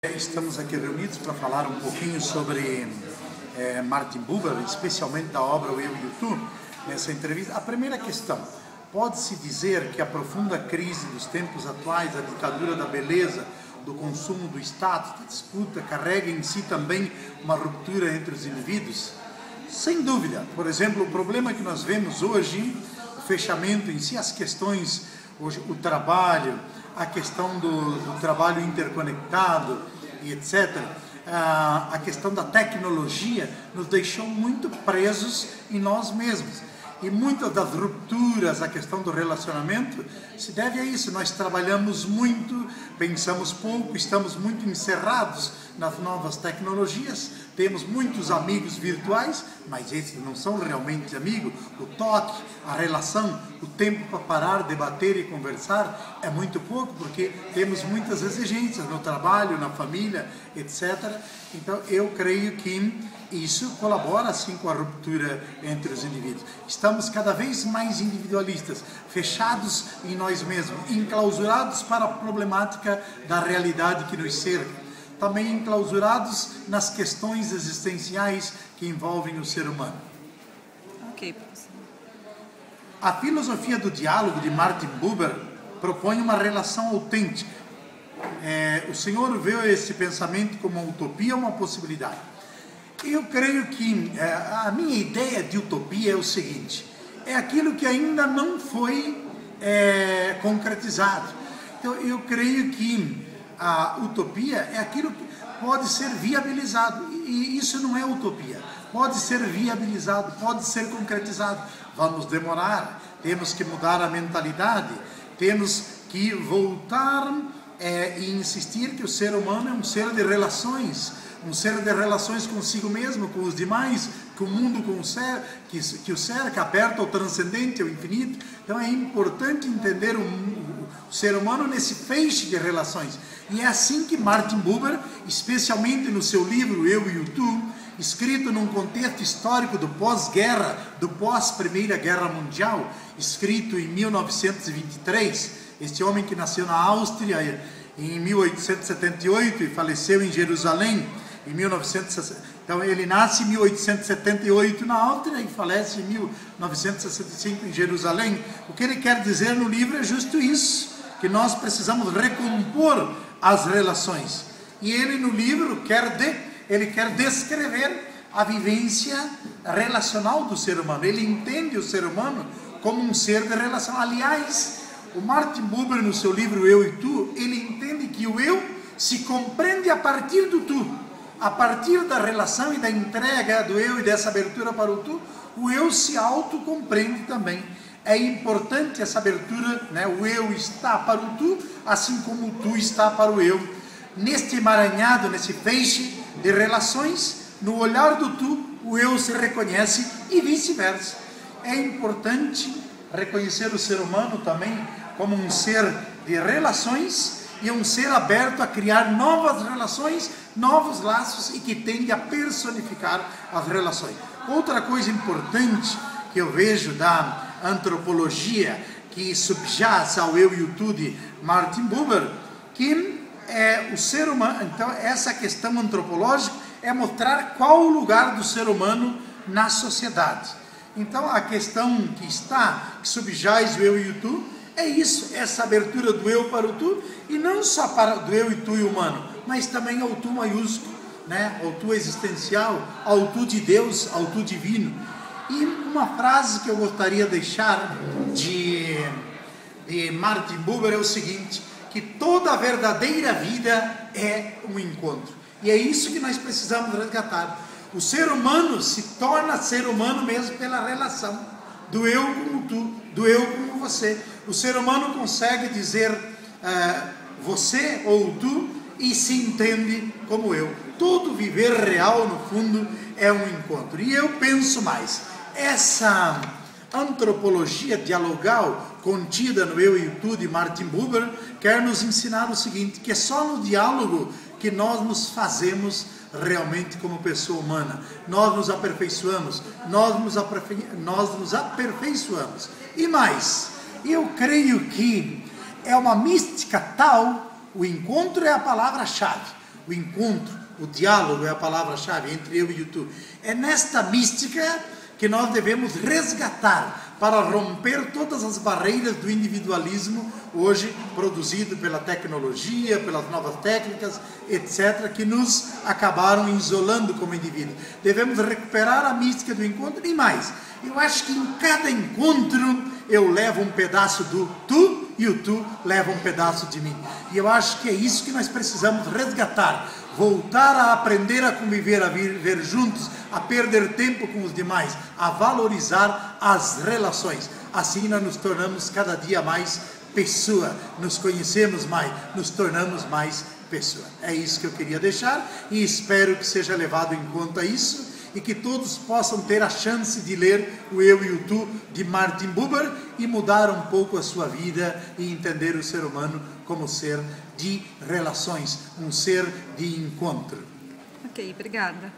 Estamos aqui reunidos para falar um pouquinho sobre Martin Buber, especialmente da obra O Eu e o Tu, nessa entrevista. A primeira questão, pode-se dizer que a profunda crise dos tempos atuais, a ditadura da beleza, do consumo do status, da disputa, carrega em si também uma ruptura entre os indivíduos? Sem dúvida. Por exemplo, o problema que nós vemos hoje, o fechamento em si, as questões, hoje, o trabalho, a questão do trabalho interconectado e etc., a questão da tecnologia nos deixou muito presos em nós mesmos. E muitas das rupturas, a questão do relacionamento, se deve a isso. Nós trabalhamos muito, pensamos pouco, estamos muito encerrados nas novas tecnologias, temos muitos amigos virtuais, mas esses não são realmente amigos. O toque, a relação, o tempo para parar, debater e conversar é muito pouco, porque temos muitas exigências no trabalho, na família, etc. Então, eu creio que isso colabora, sim, com a ruptura entre os indivíduos. Estamos cada vez mais individualistas, fechados em nós mesmos, enclausurados para a problemática da realidade que nos cerca. Também enclausurados nas questões existenciais que envolvem o ser humano. Ok, professor. A filosofia do diálogo de Martin Buber propõe uma relação autêntica. O senhor vê esse pensamento como uma utopia ou uma possibilidade? Eu creio que a minha ideia de utopia é o seguinte: é aquilo que ainda não foi concretizado. Então, eu creio que a utopia é aquilo que pode ser viabilizado, e isso não é utopia. Pode ser viabilizado, pode ser concretizado. Vamos demorar, temos que mudar a mentalidade, temos que voltar e insistir que o ser humano é um ser de relações, um ser de relações consigo mesmo, com os demais, com o mundo, com o ser, que o cerca, aberto ao transcendente, ao infinito. Então é importante entender o ser humano nesse feixe de relações. E é assim que Martin Buber, especialmente no seu livro Eu e o Tu, escrito num contexto histórico do pós-guerra, do pós-Primeira Guerra Mundial, escrito em 1923, este homem que nasceu na Áustria em 1878 e faleceu em Jerusalém em 1960. Então ele nasce em 1878 na Áustria e falece em 1965 em Jerusalém. O que ele quer dizer no livro é justo isso, que nós precisamos recompor as relações. E ele no livro ele quer descrever a vivência relacional do ser humano. Ele entende o ser humano como um ser de relação. Aliás, o Martin Buber, no seu livro Eu e Tu, ele entende que o eu se compreende a partir do tu. A partir da relação e da entrega do eu e dessa abertura para o tu, o eu se autocompreende também. É importante essa abertura, né? O eu está para o tu, assim como o tu está para o eu. Neste emaranhado, nesse feixe de relações, no olhar do tu, o eu se reconhece e vice-versa. É importante reconhecer o ser humano também como um ser de relações e um ser aberto a criar novas relações, novos laços e que tende a personificar as relações. Outra coisa importante que eu vejo da antropologia que subjaz ao Eu e o Tu de Martin Buber, que é o ser humano. Então, essa questão antropológica é mostrar qual o lugar do ser humano na sociedade. Então, a questão que subjaz o Eu e o Tu, é isso, essa abertura do eu para o tu, e não só do eu e tu e humano, mas também ao tu maiúsculo, né? Ao tu existencial, ao tu de Deus, ao tu divino. E uma frase que eu gostaria de deixar de Martin Buber é o seguinte: que toda verdadeira vida é um encontro. E é isso que nós precisamos resgatar. O ser humano se torna ser humano mesmo pela relação do eu com o tu, do eu com você. O ser humano consegue dizer você ou tu e se entende como eu. Todo viver real, no fundo, é um encontro. E eu penso mais, essa antropologia dialogal contida no Eu e o Tu de Martin Buber quer nos ensinar o seguinte: que é só no diálogo que nós nos fazemos realmente como pessoa humana. Nós nos aperfeiçoamos, nós nos aperfeiçoamos. E mais, eu creio que é uma mística tal, o encontro é a palavra-chave. o encontro, o diálogo é a palavra-chave entre eu e o tu. É nesta mística que nós devemos resgatar para romper todas as barreiras do individualismo hoje produzido pela tecnologia, pelas novas técnicas, etc., que nos acabaram isolando como indivíduo. Devemos recuperar a mística do encontro e mais. Eu acho que em cada encontro eu levo um pedaço do tu e o tu leva um pedaço de mim. E eu acho que é isso que nós precisamos resgatar. Voltar a aprender a conviver, a viver juntos, a perder tempo com os demais, a valorizar as relações. Assim nós nos tornamos cada dia mais pessoa, nos conhecemos mais, nos tornamos mais pessoa. É isso que eu queria deixar e espero que seja levado em conta isso e que todos possam ter a chance de ler o Eu e o Tu de Martin Buber e mudar um pouco a sua vida e entender o ser humano como ser de relações, um ser de encontro. Ok, obrigada.